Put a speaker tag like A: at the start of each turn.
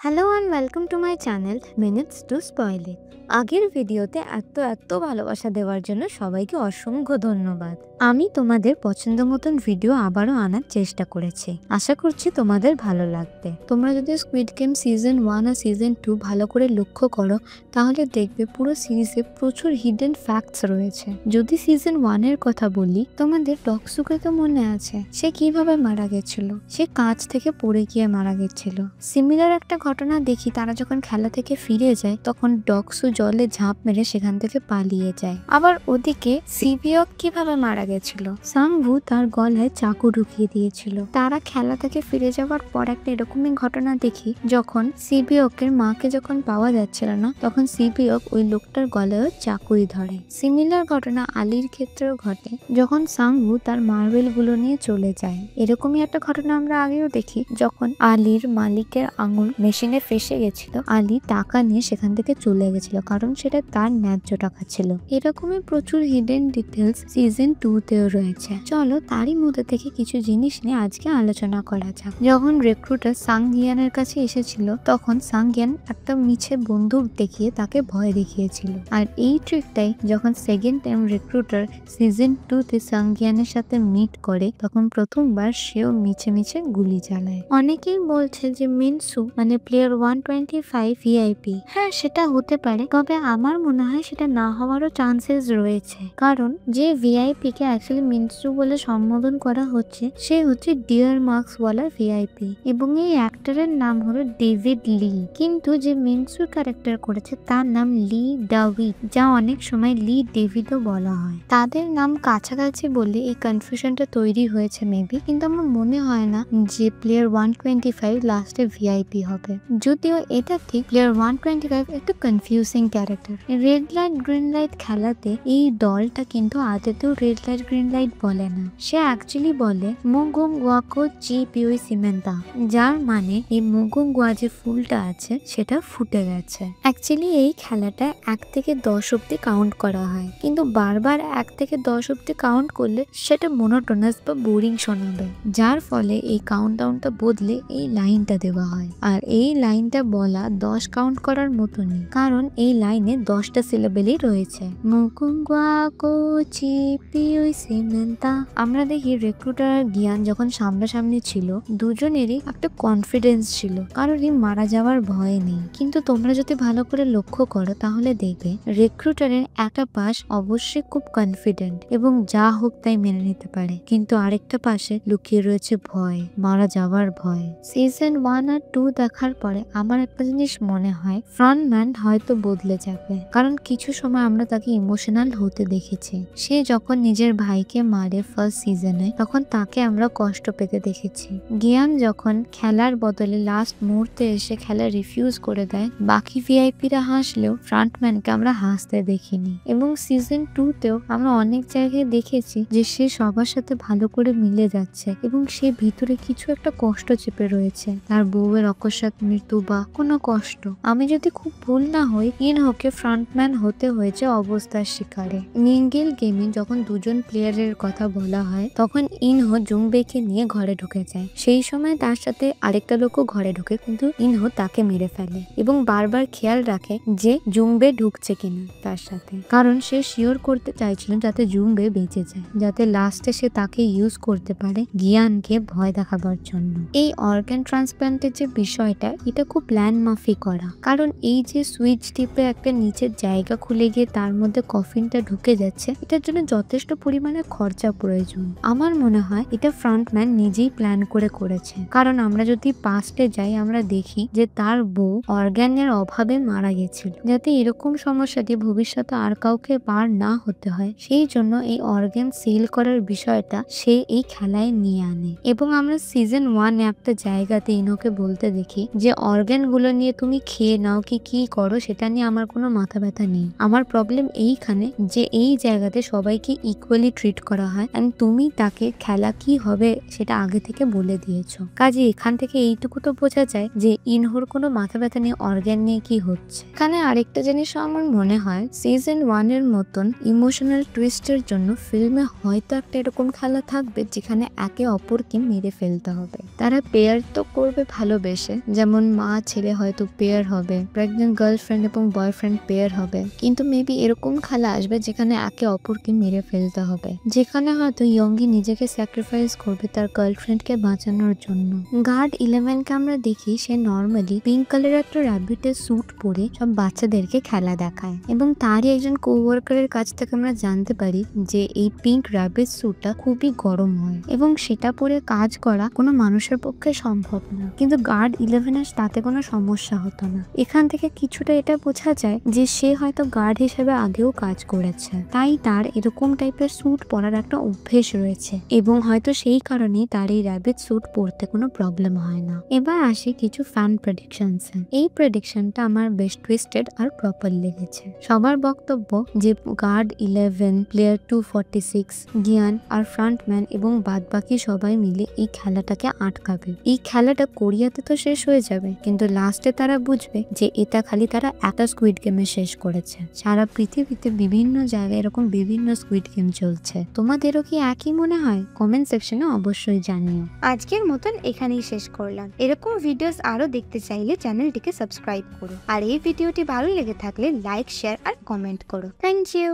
A: Hello and welcome to my channel minutes to spoil it. আগের ভিডিওতে এত ভালোবাসা দেওয়ার জন্য সবাইকে অসংখ্য ধন্যবাদ। আমি তোমাদের পছন্দ মতন ভিডিও আবারও আনার চেষ্টা করেছি। আশা করছি তোমাদের ভালো লাগবে। তোমরা যদি স্কুইড গেম সিজন 1 আর সিজন 2 ভালো করে লক্ষ্য করো তাহলে দেখবে পুরো সিরিজে প্রচুর হিডেন ফ্যাক্টস রয়েছে। যদি সিজন 1 এর কথা বলি, তোমাদের ডকসুকে তো মনে আছে সে কিভাবে মারা গেছিল? সে কাঁচ থেকে পড়ে গিয়ে মারা গেছিল। সিমিলার একটা ঘটনা দেখি, তারা যখন খেলা থেকে ফিরে যায় তখন ডকসু জলে ঝাঁপ মেরে সেখান থেকে পালিয়ে যায়। আবার ওদিকে সিবিওক কিভাবে মারা গেছিল? সাংভু তার গলায় চাকু ঢুকিয়ে দিয়েছিল। তারা খেলা থেকে ফিরে যাওয়ার পর একটা এরকমই ঘটনা দেখি, যখন সিবিওকের মাকে যখন পাওয়া যাচ্ছিল না তখন সিবিওক ওই লোকটার গলায় চাকুই ধরে। সিমিলার ঘটনা আলীর ক্ষেত্রেও ঘটে, যখন সাংভু তার মার্বেল গুলো নিয়ে চলে যায়। এরকমই একটা ঘটনা আমরা আগেও দেখি, যখন আলীর মালিকের আঙুল মেশিনে ফেসে গেছিল, আলী টাকা নিয়ে সেখান থেকে চলে গেছিল, কারণ সেটা তার ন্যায্য টাকা ছিল। এরকমই প্রচুর হিডেন ডিটেলস সিজন 2 তেও রয়েছে। চলো তারই মধ্যে থেকে কিছু জিনিস নিয়ে আজকে আলোচনা করা যাক। যখন রিক্রুটার সাংগিয়ানের কাছে এসেছিল তখন সাংগিয়ান একটা মিছে বন্দুক দেখিয়ে তাকে ভয় দেখিয়েছিল। আর এই ট্রিকটাই যখন সেকেন্ড টাইম রিক্রুটার সিজন 2 তে সাংগিয়ানের সাথে মিট করে তখন প্রথমবার সেও মিছে মিছে গুলি চালায়। অনেকেই বলছে যে মিনসু মানে প্লেয়ার 125 ভিআইপি। হ্যাঁ, সেটা হতে পারে, তবে আমার মনে হয় সেটা না হওয়ারও চান্সেস রয়েছে, কারণ যে ভিআইপি কে অ্যাকচুয়ালি মিনসু বলে সম্বোধন করা হচ্ছে সে হচ্ছে ডিয়ার মার্কস ওয়ালা ভিআইপি, এবং এই অ্যাক্টরের নাম হলো ডেভিড লি। কিন্তু যে মিনসুর ক্যারেক্টার করেছে তার নাম লি ডাভিড, যা অনেক সময় লি ডেভিডও বলা হয়। তাদের নাম কাছাকাছি বলে এই কনফিউশনটা তৈরি হয়েছে মেবি, কিন্তু আমার মনে হয় না যে প্লেয়ার 125 লাস্টে ভিআইপি হবে। যদিও এটা ঠিক, প্লেয়ার 125 একটু confusing character. Red light green light খেলাতে এই দলটা কিন্তু আদতেও রেড লাইট গ্রিন লাইট বলে না, সে অ্যাকচুয়ালি বলে মুগুং ওয়াকো চি পিউই সিমেন্তা, যার মানে এই মুগুং ওয়া যে ফুলটা আছে সেটা ফুটে গেছে। অ্যাকচুয়ালি এই খেলাটা 1 থেকে 10 অব্দি কাউন্ট করা হয়, কিন্তু বারবার 1 থেকে 10 অব্দি কাউন্ট করলে সেটা মোনোটোনাস বা বোরিং শোনাবে, যার ফলে এই কাউন্টডাউনটা বদলে এই লাইনটা দেওয়া হয়। আর এই লাইনটা বলা 10 কাউন্ট করার মতনই, কারণ এই লাইনে 10টা সিলেবেলই রয়েছে। আমরা দেখি রিক্রুটার আর গিয়ান যখন সামনাসামনি ছিল দুজনেরই একটা কনফিডেন্স ছিল, কারোরই মারা যাওয়ার ভয় নেই। কিন্তু তোমরা যদি ভালো করে লক্ষ্য করো তাহলে দেখবে রিক্রুটারের একটা পাশ অবশ্যই খুব কনফিডেন্ট এবং যা হোক তাই মেনে নিতে পারে, কিন্তু আরেকটা পাশে লুকিয়ে রয়েছে ভয়, মারা যাওয়ার ভয়। সিজন 1 আর 2 দেখার পরে আমার একটা জিনিস মনে হয়, ফ্রন্টম্যান হয়তো বদলে যাবে, কারণ কিছু সময় আমরা তাকে ইমোশনাল হতে দেখেছি। সে যখন নিজের ভাইকে মারে ফার্স্ট সিজনে তখন তাকে আমরা কষ্ট পেতে দেখেছি। গিয়ান যখন খেলার বদলে লাস্ট মুহূর্তে এসে খেলা রিফিউজ করে দেয়, বাকি ভিআইপিরা হাসলেও ফ্রন্টম্যানকে আমরা হাসতে দেখিনি। এবং সিজন 2 তেও আমরা অনেক জায়গায় দেখেছি যে সে সবার সাথে ভালো করে মিলে যাচ্ছে এবং সে ভিতরে কিছু একটা কষ্ট চেপে রয়েছে, তার বউয়ের অকস্মাৎ মৃত্যু বা কোনো কষ্ট। আমি যদি খুব ভুল না হই, ইনহোকে ফ্রন্টম্যান হতে হয়েছে অবস্থার শিকারে। নিঙ্গেল গেমে যখন দুজন প্লেয়ারের কথা বলা হয় তখন ইনহো জুংবেকে নিয়ে ঘরে ঢুকে যায়। সেই সময় তার সাথে আরেকটা লোকও ঘরে ঢুকে, কিন্তু ইনহো তাকে মেরে ফেলে এবং বারবার খেয়াল রাখে যে জুংবে ঢুকছে কিনা তার সাথে, কারণ সে শিওর করতে চাইছিল যাতে জুংবে বেঁচে যায়, যাতে লাস্টে সে তাকে ইউজ করতে পারে গিয়ানকে ভয় দেখাবার জন্য। এই অর্গান ট্রান্সপ্লান্টের যে বিষয়টা, এটা খুব প্ল্যান মাফিক করা, কারণ এই যে সুইচ টিপে একটা নিচের জায়গা খুলে গিয়ে তার মধ্যে কফিনটা ঢুকে যাচ্ছে, এটার জন্য যথেষ্ট পরিমাণে খরচা প্রয়োজন। আমার মনে হয় এটা ফ্রন্টম্যান নিজেই প্ল্যান করে করেছে, কারণ আমরা যদি পাস্টে যাই আমরা দেখি যে তার বউ অর্গানের অভাবে মারা গেছিল, যাতে এরকম সমস্যাটি ভবিষ্যতে আর কাউকে পার না হতে হয়, সেই জন্য এই অর্গান সেল করার বিষয়টা সে এই খেলায় নিয়ে আনে। এবং আমরা সিজন 1 একটা জায়গাতে ইনোকে বলতে দেখি যে অর্গান গুলো নিয়ে তুমি খেয়ে নাও কি করো সেটা নিয়ে আমার কোনো মাথা ব্যথা নেই, আমার প্রবলেম এইখানে যে এই জায়গাতে সবাইকে ইকুয়ালি ইকুয়ালি ট্রিট করা হয় এন্ড তুমি তাকে খেলা কি হবে সেটা আগে থেকে বলে দিয়েছো। কাজে এখান থেকে এইটুকু তো বোঝা যায় যে ইনহোর কোনো মাথা ব্যথা নিয়ে অর্গ্যান নিয়ে কি হচ্ছে। এখানে আরেকটা জিনিস আমার মনে হয় সিজন 1 এর মতন ইমোশনাল টুইস্টের জন্য ফিল্মে হয়তো একটা এরকম খেলা থাকবে যেখানে একে অপরকে মেরে ফেলতে হবে। তারা পেয়ার তো করবে ভালোবেসে, যেমন মা ছেলে হয়তো পেয়ার হবে, প্রেগনেন্ট গার্লফ্রেন্ড এবং বয়ফ্রেন্ড পেয়ার হবে, কিন্তু মেবি এরকম খেলা আসবে যেখানে একে অপরকে মেরে ফেলতে হবে, যেখানে হয়তো ইয়ঙ্গি নিজেকে স্যাক্রিফাইস করবে তার গার্লফ্রেন্ডকে বাঁচানোর জন্য। গার্ড 11কে আমরা দেখি সে নর্মালি পিঙ্ক কালারের একটা র্যাবিটের স্যুট পরে সব বাচ্চাদেরকে খেলা দেখায় এবং তারই একজন কোওয়ার্কারের কাছ থেকে আমরা জানতে পারি যে এই পিঙ্ক র্যাবিট স্যুটটা খুবই গরম হয় এবং সেটা পরে কাজ করা কোনো মানুষের পক্ষে সম্ভব না, কিন্তু গার্ড 11 তাতে কোনো সমস্যা হতো না। এখান থেকে কিছুটা এটা বোঝা যায় যে সে হয়তো গার্ড হিসেবে আগেও কাজ করেছে, তাই তার এরকম টাইপের স্যুট পরার একটা অভ্যেস রয়েছে এবং হয়তো সেই কারণেই তার এই র্যাবিট স্যুট পরতে কোনো প্রবলেম হয় না। এবার আসি কিছু ফ্যান প্রেডিকশনস। এই প্রেডিকশনটা আমার বেশ টুইস্টেড আর প্রপার লেগেছে। সবার বক্তব্য যে গার্ড 11, প্লেয়ার 246, গিয়ান আর ফ্রন্টম্যান এবং বাদবাকি সবাই মিলে এই খেলাটাকে আটকাবে। এই খেলাটা কোরিয়াতে তো শেষ হয়ে যাবে, কিন্তু লাস্টে তারা বুঝবে যে এটা খালি তারা একটা স্কুইড গেমে শেষ করেছে। সারা পৃথিবীতে বিভিন্ন জায়গায় এরকম বিভিন্ন স্কুইড গেম চলছে। তোমাদেরও কি একই মনে হয়? কমেন্ট সেকশনে অবশ্যই জানিও।
B: আজকের মতন এখানেই শেষ করলাম। এরকম ভিডিওস আরো দেখতে চাইলে চ্যানেলটিকে সাবস্ক্রাইব করো আর এই ভিডিওটি ভালো লেগে থাকলে লাইক, শেয়ার আর কমেন্ট করো। Thank you.